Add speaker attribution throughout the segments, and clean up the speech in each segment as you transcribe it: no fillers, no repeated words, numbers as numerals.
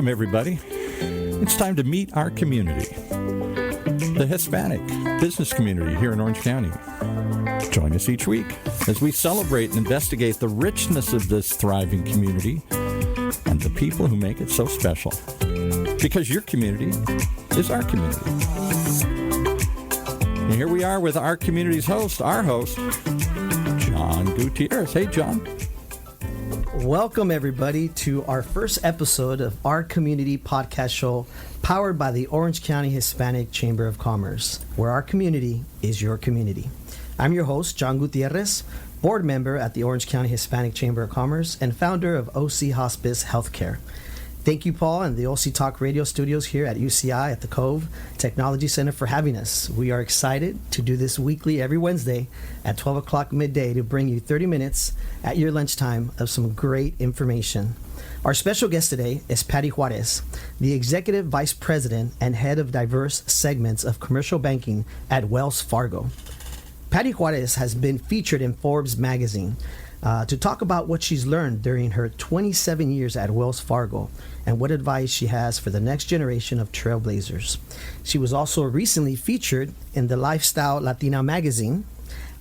Speaker 1: Welcome, everybody. It's time to meet our community, the Hispanic business community here in Orange County. Join us each week as we celebrate and investigate the richness of this thriving community and the people who make it so special. Because your community is our community. And here we are with our community's host, our host, John Gutierrez. Hey, John.
Speaker 2: Welcome, everybody, to our first episode of our community podcast show powered by the Orange County Hispanic Chamber of Commerce, where our community is your community. I'm your host, John Gutierrez, board member at the Orange County Hispanic Chamber of Commerce and founder of OC Hospice Healthcare. Thank you, Paul, and the OC Talk radio studios here at UCI at the Cove Technology Center for having us. We are excited to do this weekly every Wednesday at 12 o'clock midday to bring you 30 minutes at your lunchtime of some great information. Our special guest today is Patty Juarez, the Executive Vice President and Head of Diverse Segments of Commercial Banking at Wells Fargo. Patty Juarez has been featured in Forbes magazine to talk about what she's learned during her 27 years at Wells Fargo and what advice she has for the next generation of trailblazers. She was also recently featured in the Lifestyle Latina magazine.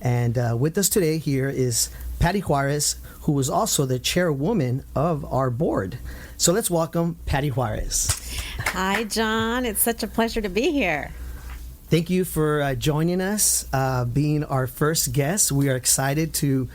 Speaker 2: And with us today here is Patty Juarez, who is also the chairwoman of our board. So let's welcome Patty Juarez.
Speaker 3: Hi, John. It's such a pleasure to be here.
Speaker 2: Thank you for joining us, being our first guest. We are excited to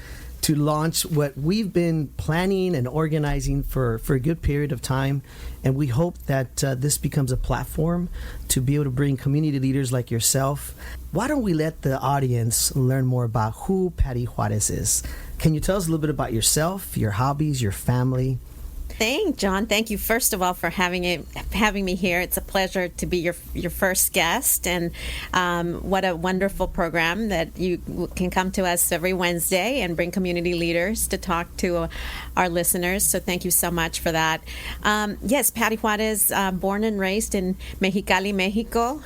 Speaker 2: launch what we've been planning and organizing for a good period of time. And we hope that this becomes a platform to be able to bring community leaders like yourself. Why don't we let the audience learn more about who Patty Juarez is? Can you tell us a little bit about yourself, your hobbies, your family?
Speaker 3: John. Thank you, first of all, for having me here. It's a pleasure to be your first guest, and what a wonderful program that you can come to us every Wednesday and bring community leaders to talk to our listeners. So thank you so much for that. Yes, Patty Juarez, born and raised in Mexicali, Mexico,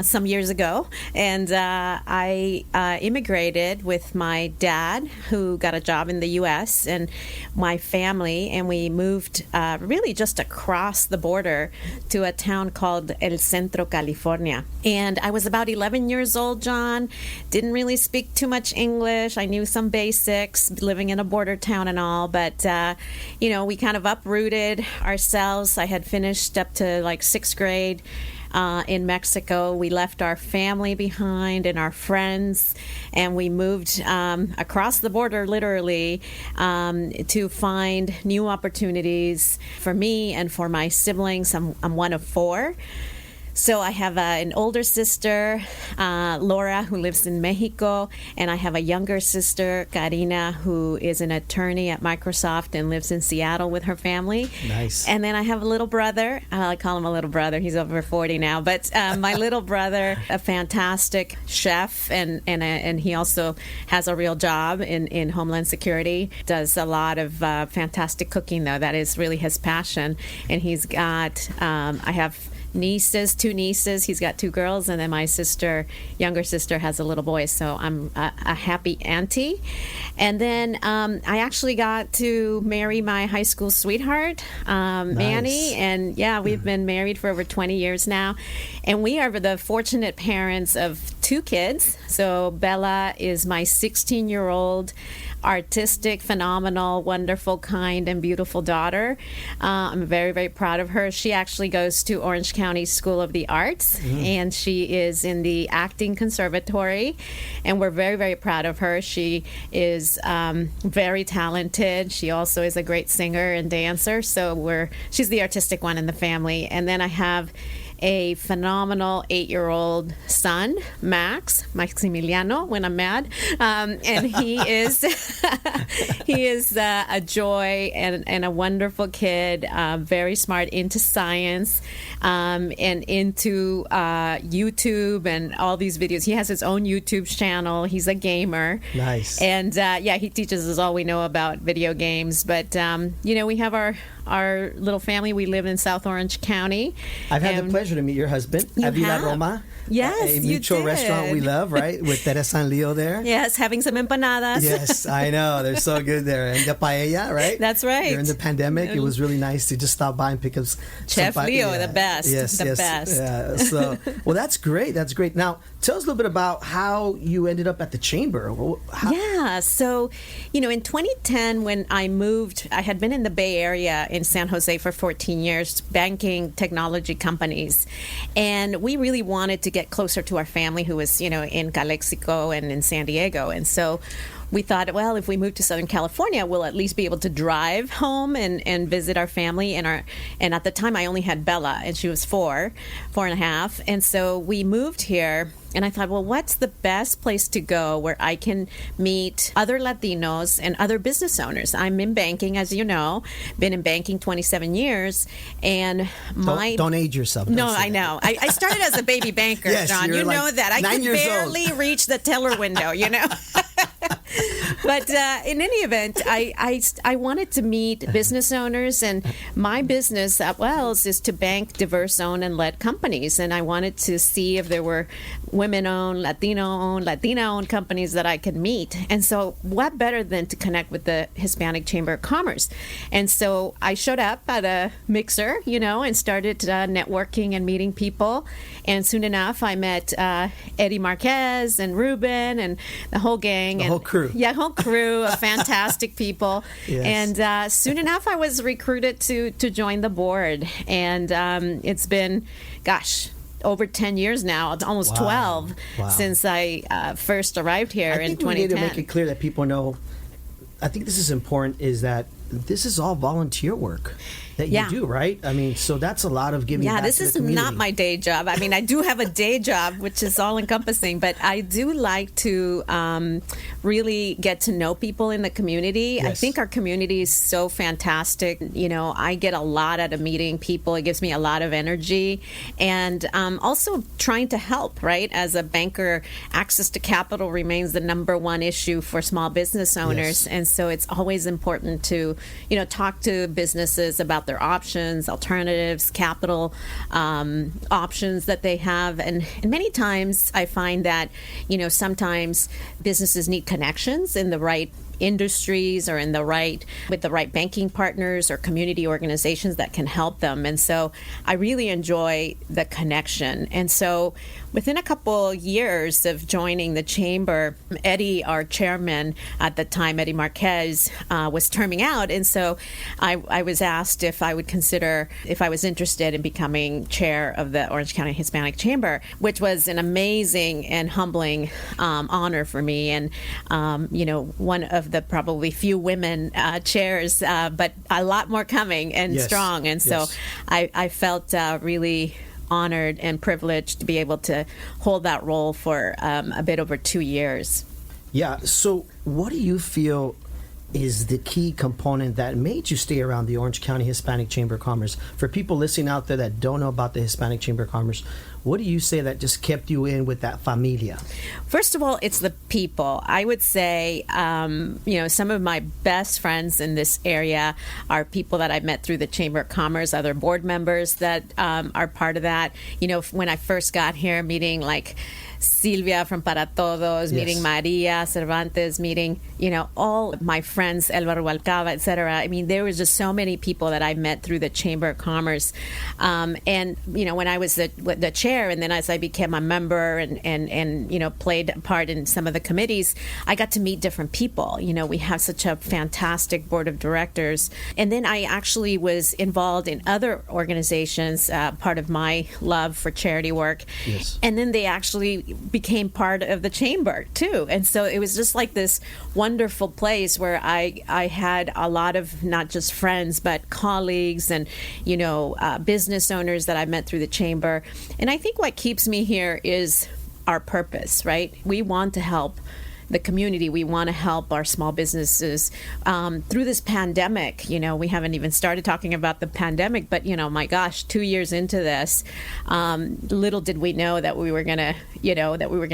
Speaker 3: some years ago, and I immigrated with my dad, who got a job in the U.S., and my family, and we moved really just across the border to a town called El Centro, California. And I was about 11 years old, John. Didn't really speak too much English. I knew some basics, living in a border town and all. But, we kind of uprooted ourselves. I had finished up to like 6th grade. In Mexico. We left our family behind and our friends, and we moved across the border, literally, to find new opportunities for me and for my siblings. I'm one of 4. So I have an older sister, Laura, who lives in Mexico, and I have a younger sister, Karina, who is an attorney at Microsoft and lives in Seattle with her family.
Speaker 2: Nice.
Speaker 3: And then I have a little brother. I call him a little brother. He's over 40 now. But my little brother, a fantastic chef, and he also has a real job in Homeland Security. Does a lot of fantastic cooking, though. That is really his passion. And he's got, I have 2 nieces. He's got 2 girls, and then my younger sister, has a little boy. So I'm a happy auntie. And then I actually got to marry my high school sweetheart, Manny. And yeah, we've been married for over 20 years now. And we are the fortunate parents of 2 kids. So Bella is my 16-year-old artistic, phenomenal, wonderful, kind, and beautiful daughter. I'm very, very proud of her. She actually goes to Orange County School of the Arts, and she is in the acting conservatory, and we're very, very proud of her. She is very talented. She also is a great singer and dancer, so she's the artistic one in the family. And then I have a phenomenal 8-year-old son, Maximiliano, when I'm mad, and he is a joy and a wonderful kid, very smart, into science, and into YouTube and all these videos. He has his own YouTube channel. He's a gamer.
Speaker 2: Nice.
Speaker 3: And he teaches us all we know about video games. But we have our little family. We live in South Orange County.
Speaker 2: I've had the pleasure to meet your husband.
Speaker 3: You
Speaker 2: Avila
Speaker 3: have?
Speaker 2: Roma.
Speaker 3: Yes,
Speaker 2: a
Speaker 3: you
Speaker 2: mutual
Speaker 3: did.
Speaker 2: restaurant we love, right? With Teresa and Leo there.
Speaker 3: Yes, having some empanadas.
Speaker 2: Yes, I know. They're so good there. And the paella, right?
Speaker 3: That's right.
Speaker 2: During the pandemic, it was really nice to just stop by and pick up
Speaker 3: Chef
Speaker 2: some
Speaker 3: Leo, the best.
Speaker 2: Yes,
Speaker 3: the
Speaker 2: yes.
Speaker 3: best.
Speaker 2: Yeah. So, well, that's great. That's great. Now, tell us a little bit about how you ended up at the chamber.
Speaker 3: Yeah. So, in 2010, when I moved, I had been in the Bay Area in San Jose for 14 years, banking technology companies. And we really wanted to get closer to our family who was, in Calexico and in San Diego. And so we thought, well, if we move to Southern California, we'll at least be able to drive home and visit our family. And at the time, I only had Bella, and she was 4.5. And so we moved here. And I thought, well, what's the best place to go where I can meet other Latinos and other business owners? I'm in banking, as you know, been in banking 27 years. And
Speaker 2: Don't age yourself.
Speaker 3: No, I know. I started as a baby banker,
Speaker 2: yes,
Speaker 3: John. You know that. I could barely reach the teller window, But in any event, I wanted to meet business owners, and my business at Wells is to bank diverse-owned and led companies, and I wanted to see if there were women-owned, Latina-owned companies that I could meet. And so what better than to connect with the Hispanic Chamber of Commerce? And so I showed up at a mixer, and started networking and meeting people. And soon enough, I met Eddie Marquez and Ruben and the whole gang.
Speaker 2: The whole crew.
Speaker 3: Yeah, whole crew of fantastic people.
Speaker 2: Yes.
Speaker 3: And soon enough, I was recruited to join the board. And it's been, over 10 years now. It's almost 12 since I first arrived here in 2010.
Speaker 2: We need to make it clear that people know, I think this is important, is that this is all volunteer work that you do, right? I mean, so that's a lot of giving back to the community.
Speaker 3: Yeah, this is not my day job. I mean, I do have a day job, which is all-encompassing, but I do like to really get to know people in the community.
Speaker 2: Yes.
Speaker 3: I think our community is so fantastic. I get a lot out of meeting people. It gives me a lot of energy. And also trying to help, right? As a banker, access to capital remains the number one issue for small business owners.
Speaker 2: Yes.
Speaker 3: And so it's always important to, talk to businesses about their options, alternatives, capital options that they have. And many times I find that, sometimes businesses need connections in the right industries or with the right banking partners or community organizations that can help them. And so I really enjoy the connection. And so within a couple years of joining the chamber, Eddie, our chairman at the time, Eddie Marquez, was terming out. And so I was asked if I would consider, if I was interested in becoming chair of the Orange County Hispanic Chamber, which was an amazing and humbling honor for me. And, one of the probably few women chairs, but a lot more coming and strong. And so I felt really honored and privileged to be able to hold that role for a bit over 2 years.
Speaker 2: Yeah. So what do you feel is the key component that made you stay around the Orange County Hispanic Chamber of Commerce? For people listening out there that don't know about the Hispanic Chamber of Commerce, what do you say that just kept you in with that familia?
Speaker 3: First of all, it's the people. I would say, some of my best friends in this area are people that I met through the Chamber of Commerce, other board members that are part of that. When I first got here, meeting like Silvia from Para Todos, meeting Maria Cervantes, meeting, all my friends, Elba Rubalcaba, etc. I mean, there was just so many people that I met through the Chamber of Commerce. And, when I was the chair, and then as I became a member and played a part in some of the committees, I got to meet different people. We have such a fantastic board of directors. And then I actually was involved in other organizations, part of my love for charity work.
Speaker 2: Yes.
Speaker 3: And then they actually became part of the chamber too. And so it was just like this wonderful place where I had a lot of not just friends, but colleagues and, business owners that I met through the chamber. And I think what keeps me here is our purpose, right? We want to help the community. We want to help our small businesses through this pandemic. We haven't even started talking about the pandemic, but my gosh, 2 years into this, little did we know that we were gonna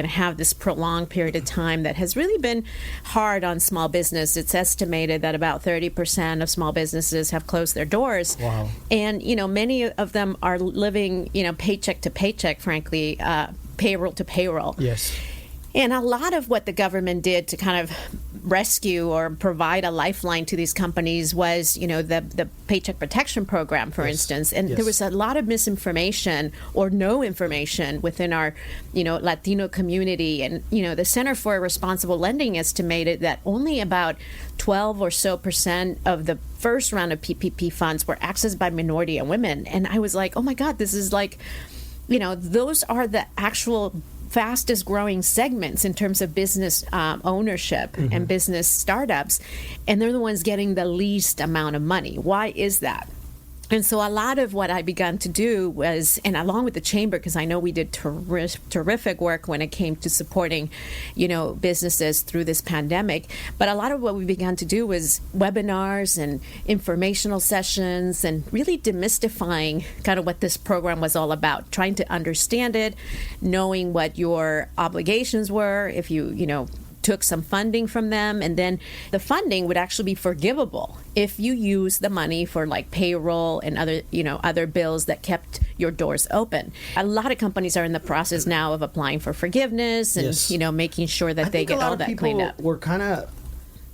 Speaker 3: have this prolonged period of time that has really been hard on small business. It's estimated that about 30% of small businesses have closed their doors.
Speaker 2: Wow.
Speaker 3: And many of them are living paycheck to paycheck, frankly, payroll to payroll.
Speaker 2: Yes.
Speaker 3: And a lot of what the government did to kind of rescue or provide a lifeline to these companies was, the Paycheck Protection Program, for instance. And there was a lot of misinformation or no information within our, Latino community. And, the Center for Responsible Lending estimated that only about 12 or so % of the first round of PPP funds were accessed by minority and women. And I was like, oh my God, this is like, those are the actual fastest growing segments in terms of business ownership and business startups, and they're the ones getting the least amount of money. Why is that? And so a lot of what I began to do was, and along with the chamber, because I know we did terrific work when it came to supporting, businesses through this pandemic. But a lot of what we began to do was webinars and informational sessions and really demystifying kind of what this program was all about, trying to understand it, knowing what your obligations were if you took some funding from them, and then the funding would actually be forgivable if you use the money for like payroll and other bills that kept your doors open. A lot of companies are in the process now of applying for forgiveness and making sure that they get all that cleaned up.
Speaker 2: We're kind of,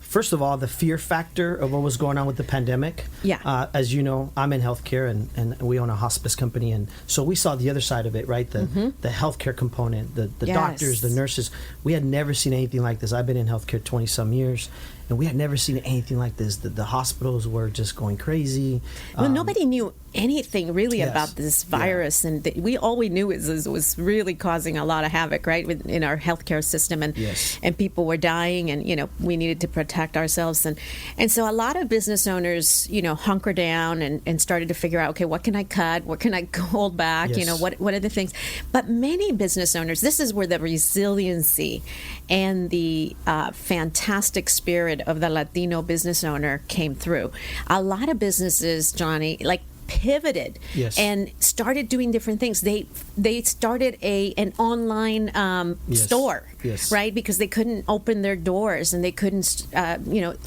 Speaker 2: first of all, the fear factor of what was going on with the pandemic.
Speaker 3: Yeah.
Speaker 2: As you know, I'm in healthcare and we own a hospice company. And so we saw the other side of it, right? The healthcare component, the doctors, the nurses. We had never seen anything like this. I've been in healthcare 20 some years. And we had never seen anything like this. The hospitals were just going crazy.
Speaker 3: Well, nobody knew anything really about this virus, and all we knew is it was really causing a lot of havoc, right, in our healthcare system, and people were dying, and we needed to protect ourselves, and so a lot of business owners, hunker down and started to figure out, okay, what can I cut, what can I hold back, what are the things, but many business owners, this is where the resiliency and the fantastic spirit of the Latino business owner came through. A lot of businesses, Johnny, pivoted and started doing different things. They started an online store, right? Because they couldn't open their doors and they couldn't,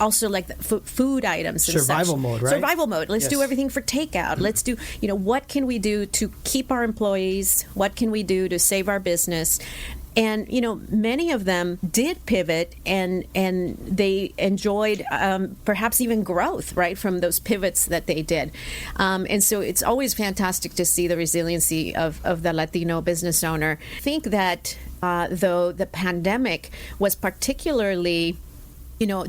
Speaker 3: also like the food items. And
Speaker 2: survival mode, right?
Speaker 3: Survival mode. Let's do everything for takeout. Let's do, what can we do to keep our employees? What can we do to save our business? And, many of them did pivot and they enjoyed perhaps even growth, right, from those pivots that they did. And so it's always fantastic to see the resiliency of the Latino business owner. I think that though the pandemic was particularly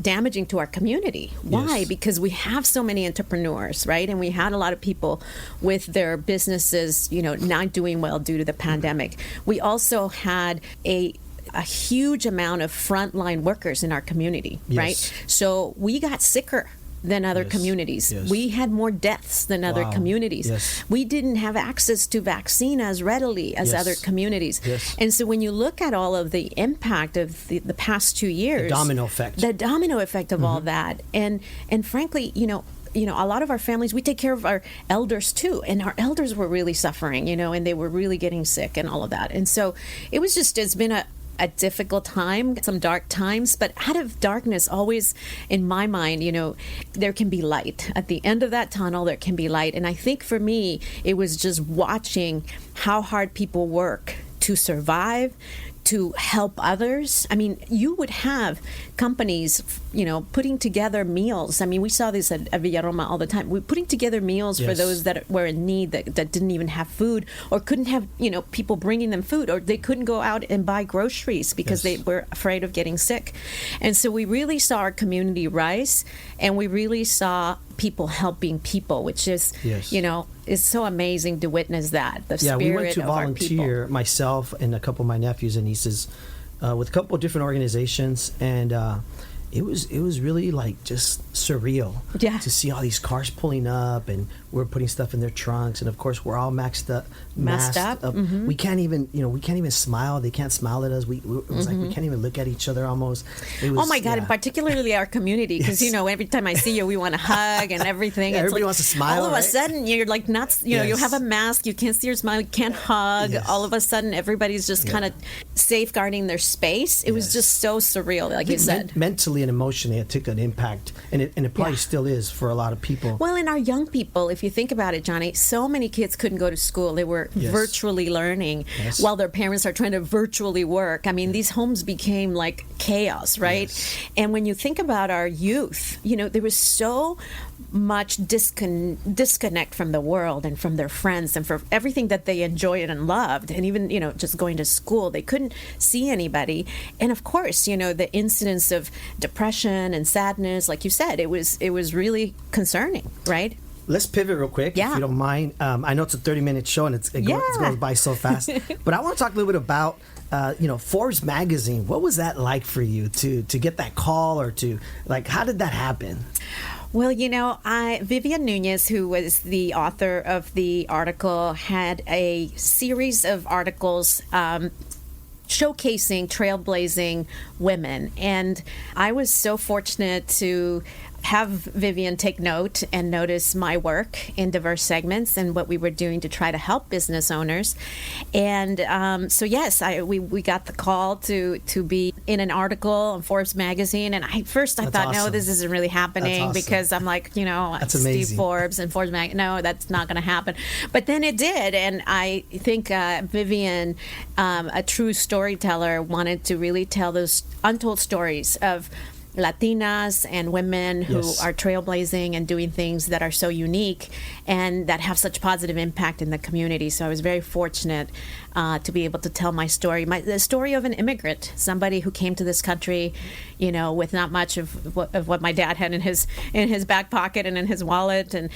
Speaker 3: damaging to our community. Why?
Speaker 2: Yes.
Speaker 3: Because we have so many entrepreneurs, right? And we had a lot of people with their businesses, not doing well due to the pandemic. We also had a huge amount of frontline workers in our community, right? So we got sicker than other communities. We had more deaths than other communities. We didn't have access to vaccine as readily as other communities. And so when you look at all of the impact of the past 2 years,
Speaker 2: the domino effect
Speaker 3: of all that, and frankly, a lot of our families, we take care of our elders too, and our elders were really suffering, and they were really getting sick and all of that. And so it's been a difficult time, some dark times, but out of darkness, always in my mind, there can be light. At the end of that tunnel, there can be light. And I think for me, it was just watching how hard people work to survive, to help others. I mean, you would have companies, putting together meals. I mean, we saw this at Villaroma all the time. We're putting together meals for those that were in need, that didn't even have food or couldn't have, people bringing them food, or they couldn't go out and buy groceries because they were afraid of getting sick. And so we really saw our community rise, and we really saw people helping people, which is, it's so amazing to witness that. The spirit
Speaker 2: we went to
Speaker 3: of our
Speaker 2: volunteer,
Speaker 3: people.
Speaker 2: myself and a couple of my nephews and nieces, with a couple of different organizations, and it was really like just surreal to see all these cars pulling up, and we're putting stuff in their trunks, and of course we're all masked up.
Speaker 3: Mm-hmm.
Speaker 2: We can't even smile. They can't smile at us. It was like we can't even look at each other almost. It was,
Speaker 3: oh my God, and particularly our community, because every time I see you, we want to hug and everything.
Speaker 2: Everybody wants to smile.
Speaker 3: All of a sudden, you're like not, you have a mask, you can't see your smile, you can't hug.
Speaker 2: Yes.
Speaker 3: All of a sudden, everybody's just kind of safeguarding their space. It was just so surreal, like you said.
Speaker 2: Mentally and emotionally, it took an impact, and it probably still is for a lot of people.
Speaker 3: Well, in our young people, if you think about it, Johnny, so many kids couldn't go to school. They were virtually learning while their parents are trying to virtually work. I mean, these homes became like chaos, right?
Speaker 2: Yes.
Speaker 3: And when you think about our youth, there was so much disconnect from the world and from their friends and from everything that they enjoyed and loved, and even just going to school, they couldn't see anybody. And of course, the incidence of depression and sadness, like you said, it was really concerning, right?
Speaker 2: Let's pivot real quick, if you don't mind. I know it's a 30-minute show, and it goes by so fast. But I want to talk a little bit about, Forbes magazine. What was that like for you to get that call, or how did that happen?
Speaker 3: Well, Vivian Nunez, who was the author of the article, had a series of articles showcasing trailblazing women. And I was so fortunate to have Vivian take note and notice my work in diverse segments and what we were doing to try to help business owners. And so yes, we got the call to be in an article on Forbes magazine. And I thought,
Speaker 2: awesome.
Speaker 3: no, this isn't really happening,
Speaker 2: awesome.
Speaker 3: Because I'm like,
Speaker 2: That's
Speaker 3: Steve
Speaker 2: amazing.
Speaker 3: Forbes and Forbes magazine. No, that's not going to happen. But then it did, and I think Vivian, a true storyteller, wanted to really tell those untold stories of Latinas and women who are trailblazing and doing things that are so unique and that have such positive impact in the community. So I was very fortunate to be able to tell my story, the story of an immigrant, somebody who came to this country, with not much of what my dad had in his back pocket and in his wallet, and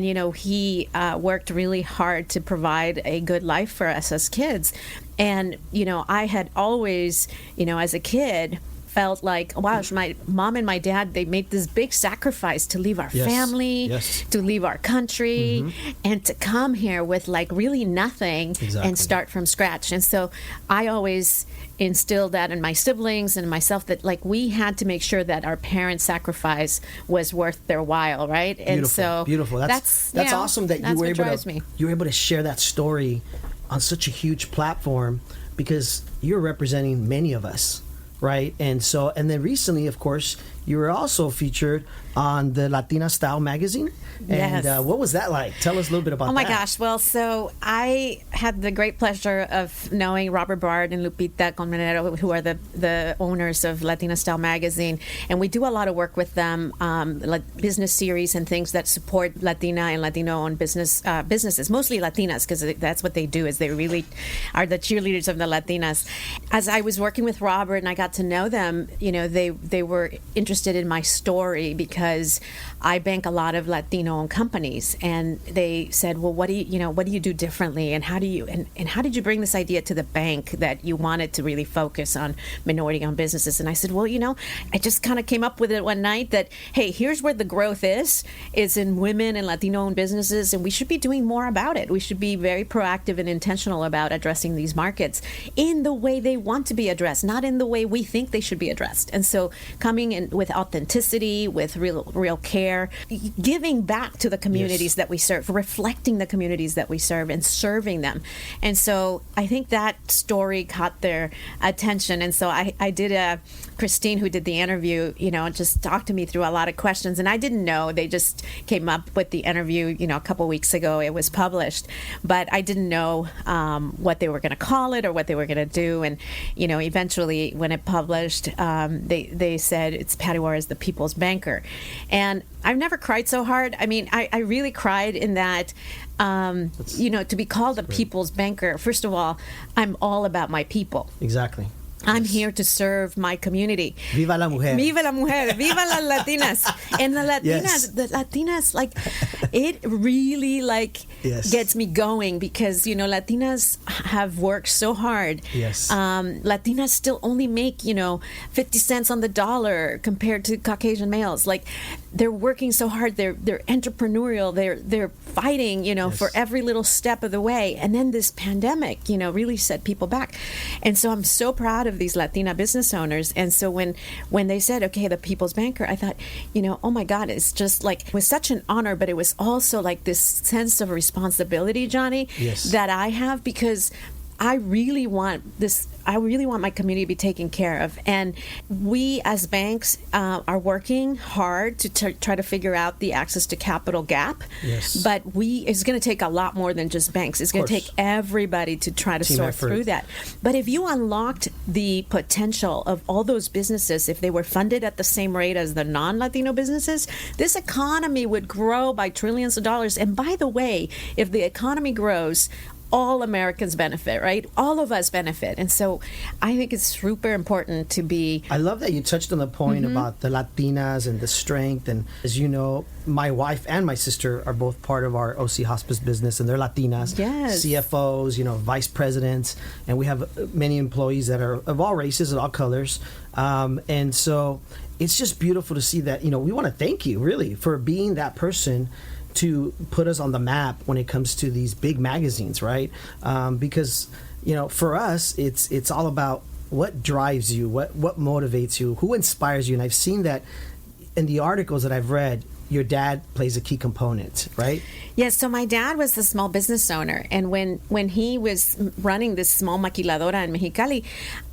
Speaker 3: he worked really hard to provide a good life for us as kids. And I had always, as a kid, felt like, wow, my mom and my dad, they made this big sacrifice to leave our family, to leave our country, and to come here with really nothing and start from scratch. And so I always instilled that in my siblings and myself, that we had to make sure that our parents' sacrifice was worth their while, right?
Speaker 2: Beautiful,
Speaker 3: and so
Speaker 2: beautiful. That's awesome that you were able to share that story on such a huge platform, because you're representing many of us. Right. And then recently, of course, you were also featured on the Latina Style magazine. And what was that like? Tell us a little bit about that.
Speaker 3: Oh my gosh. Well, so I had the great pleasure of knowing Robert Bard and Lupita Conmenero, who are the owners of Latina Style magazine. And we do a lot of work with them, business series and things that support Latina and Latino-owned businesses, mostly Latinas, because that's what they do, is they really are the cheerleaders of the Latinas. As I was working with Robert and I got to know them, they were interested in my story because I bank a lot of Latino-owned companies, and they said, "Well, what do you do differently, and how did you bring this idea to the bank that you wanted to really focus on minority-owned businesses?" And I said, "Well, I just kind of came up with it one night that, hey, here's where the growth is in women and Latino-owned businesses, and we should be doing more about it. We should be very proactive and intentional about addressing these markets in the way they want to be addressed, not in the way we think they should be addressed." And so coming in with authenticity, with real care, giving back to the communities that we serve, reflecting the communities that we serve and serving them. And so I think that story caught their attention. And so I did Christine, who did the interview, just talked to me through a lot of questions. And I didn't know. They just came up with the interview, a couple weeks ago. It was published. But I didn't know what they were going to call it or what they were going to do. And, eventually when it published, they said it's Patty Juarez, the people's banker. And I've never cried so hard. I mean, I really cried in that, to be called a people's banker. First of all, I'm all about my people.
Speaker 2: Exactly.
Speaker 3: I'm here to serve my community.
Speaker 2: Viva la mujer.
Speaker 3: Viva la mujer. Viva las Latinas. And the Latinas,
Speaker 2: Yes.
Speaker 3: the Latinas, like, it really, like,
Speaker 2: Yes.
Speaker 3: gets me going because, you know, Latinas have worked so hard.
Speaker 2: Yes.
Speaker 3: Latinas still only make, 50 cents on the dollar compared to Caucasian males. Like, they're working so hard. They're entrepreneurial. They're fighting, for every little step of the way. And then this pandemic, really set people back. And so I'm so proud of these Latina business owners. And so when they said, okay, the People's Banker, I thought, oh my God, it's just like, it was such an honor, but it was also like this sense of responsibility, Johnny,
Speaker 2: Yes.
Speaker 3: that I have, because I really want my community to be taken care of. And we as banks are working hard to try to figure out the access to capital gap.
Speaker 2: Yes.
Speaker 3: But it's going to take a lot more than just banks. It's going to take everybody to try to
Speaker 2: Team
Speaker 3: sort
Speaker 2: effort.
Speaker 3: through that. But if you unlocked the potential of all those businesses, if they were funded at the same rate as the non-Latino businesses, this economy would grow by trillions of dollars. And by the way, if the economy grows, all Americans benefit, right? All of us benefit. And so I think it's super important to be...
Speaker 2: I love that you touched on the point about the Latinas and the strength. And as you know, my wife and my sister are both part of our OC Hospice business, and they're Latinas.
Speaker 3: Yes.
Speaker 2: CFOs, vice presidents. And we have many employees that are of all races and all colors. And so it's just beautiful to see that, we want to thank you, really, for being that person to put us on the map when it comes to these big magazines, right? Because, for us, it's all about what drives you, what motivates you, who inspires you. And I've seen that in the articles that I've read, your dad plays a key component, right?
Speaker 3: Yes, so my dad was a small business owner, and when he was running this small maquiladora in Mexicali,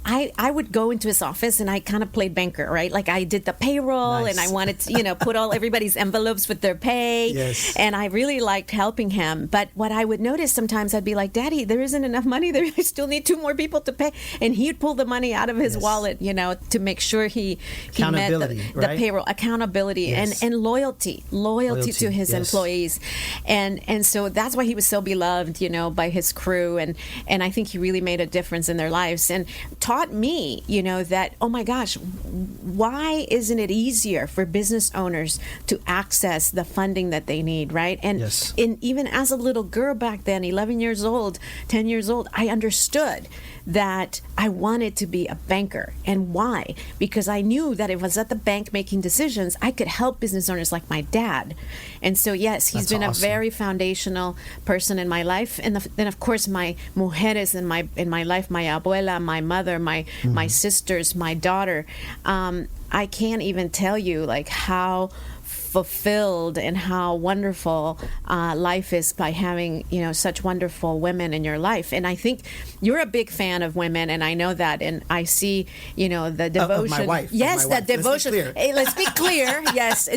Speaker 3: I would go into his office and I kind of played banker, right? Like I did the payroll.
Speaker 2: Nice.
Speaker 3: And I wanted to, put all everybody's envelopes with their pay.
Speaker 2: Yes.
Speaker 3: And I really liked helping him. But what I would notice sometimes, I'd be like, Daddy, there isn't enough money there. I still need 2 more people to pay. And he'd pull the money out of his wallet, to make sure he met the
Speaker 2: right?
Speaker 3: payroll. Accountability.
Speaker 2: Yes.
Speaker 3: And loyalty to his
Speaker 2: yes.
Speaker 3: employees. And so that's why he was so beloved, by his crew. And I think he really made a difference in their lives and taught me, that, oh my gosh, why isn't it easier for business owners to access the funding that they need, right? And
Speaker 2: Yes.
Speaker 3: even as a little girl back then, 11 years old, 10 years old, I understood that I wanted to be a banker. And why? Because I knew that if I was at the bank making decisions, I could help business owners like my dad. And so, yes, he's
Speaker 2: That's
Speaker 3: been
Speaker 2: awesome.
Speaker 3: a very foundational person in my life. And then, of course, my mujeres in my life, my abuela, my mother, my sisters, my daughter. I can't even tell you, like, how fulfilled and how wonderful life is by having such wonderful women in your life. And I think you're a big fan of women, and I know that, and I see the devotion.
Speaker 2: Of my wife.
Speaker 3: Yes,
Speaker 2: of my
Speaker 3: that
Speaker 2: wife.
Speaker 3: devotion.
Speaker 2: Let's be clear.
Speaker 3: Hey, let's be clear. Yes,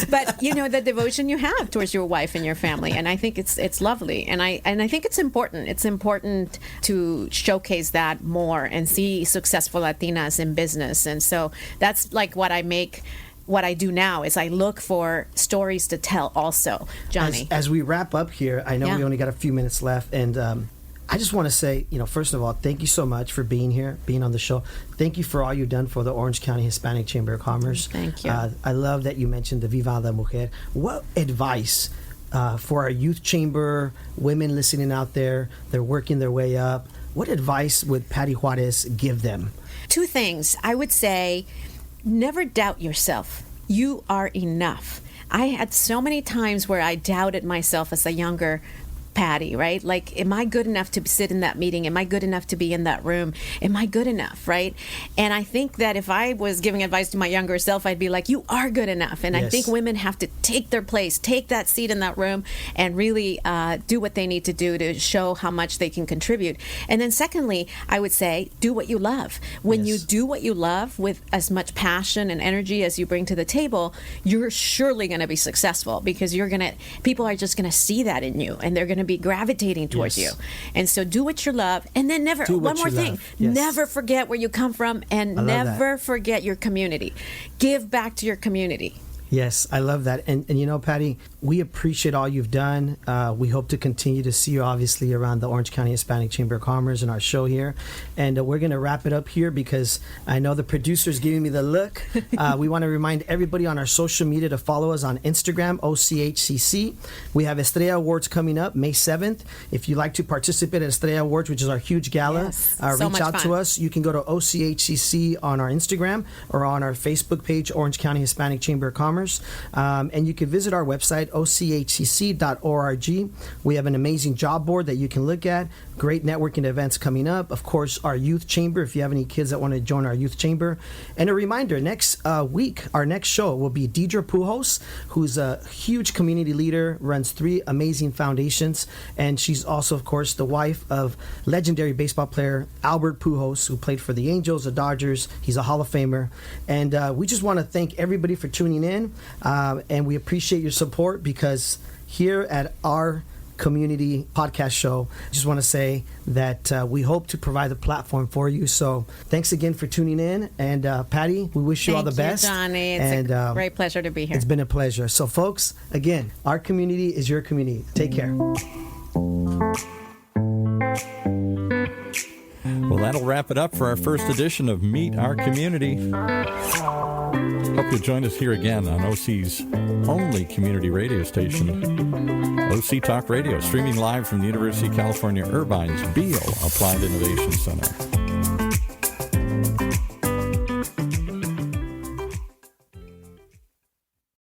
Speaker 3: but the devotion you have towards your wife and your family, and I think it's lovely, and I think it's important. It's important to showcase that more and see successful Latinas in business, and so that's like what I do now is I look for stories to tell also, Johnny.
Speaker 2: As we wrap up here, I know
Speaker 3: Yeah.
Speaker 2: we only got a few minutes left, and I just want to say, first of all, thank you so much for being here, being on the show. Thank you for all you've done for the Orange County Hispanic Chamber of Commerce.
Speaker 3: Thank you.
Speaker 2: I love that you mentioned the Viva la Mujer. What advice for our youth chamber, women listening out there, they're working their way up, what advice would Patty Juarez give them?
Speaker 3: 2 things. I would say, never doubt yourself. You are enough. I had so many times where I doubted myself as a younger Patty, right? Like, am I good enough to sit in that meeting? Am I good enough to be in that room? Am I good enough, right? And I think that if I was giving advice to my younger self, I'd be like, you are good enough. And
Speaker 2: Yes.
Speaker 3: I think women have to take their place, take that seat in that room, and really do what they need to do to show how much they can contribute. And then secondly, I would say, do what you love. When you
Speaker 2: Yes.
Speaker 3: do what you love with as much passion and energy as you bring to the table, you're surely going to be successful, because people are just going to see that in you, and they're going to be gravitating towards
Speaker 2: Yes.
Speaker 3: you. And so do what you love, and then never,
Speaker 2: Do what
Speaker 3: one more
Speaker 2: you
Speaker 3: thing,
Speaker 2: love. Yes.
Speaker 3: never forget where you come from, and
Speaker 2: I love
Speaker 3: never forget your community. Give back to your community.
Speaker 2: Yes, I love that. And you know, Patty, we appreciate all you've done. We hope to continue to see you, obviously, around the Orange County Hispanic Chamber of Commerce and our show here. And we're going to wrap it up here because I know the producer's giving me the look. We want to remind everybody on our social media to follow us on Instagram, OCHCC. We have Estrella Awards coming up May 7th. If you'd like to participate at Estrella Awards, which is our huge gala,
Speaker 3: Yes,
Speaker 2: reach out to us. You can go to OCHCC on our Instagram or on our Facebook page, Orange County Hispanic Chamber of Commerce. And you can visit our website, ochcc.org. We have an amazing job board that you can look at. Great networking events coming up. Of course, our youth chamber, if you have any kids that want to join our youth chamber. And a reminder, next week, our next show will be Deidre Pujos, who's a huge community leader, runs 3 amazing foundations. And she's also, of course, the wife of legendary baseball player Albert Pujols, who played for the Angels, the Dodgers. He's a Hall of Famer. And we just want to thank everybody for tuning in. And we appreciate your support because here at our community podcast show, I just want to say that we hope to provide the platform for you. So thanks again for tuning in. And Patty, we wish you all the best.
Speaker 3: Thank you, Johnny. It's a great pleasure to be here.
Speaker 2: It's been a pleasure. So folks, again, our community is your community. Take care.
Speaker 1: Well, that'll wrap it up for our first edition of Meet Our Community. Hope you'll join us here again on OC's only community radio station, OC Talk Radio, streaming live from the University of California Irvine's Beale Applied Innovation Center.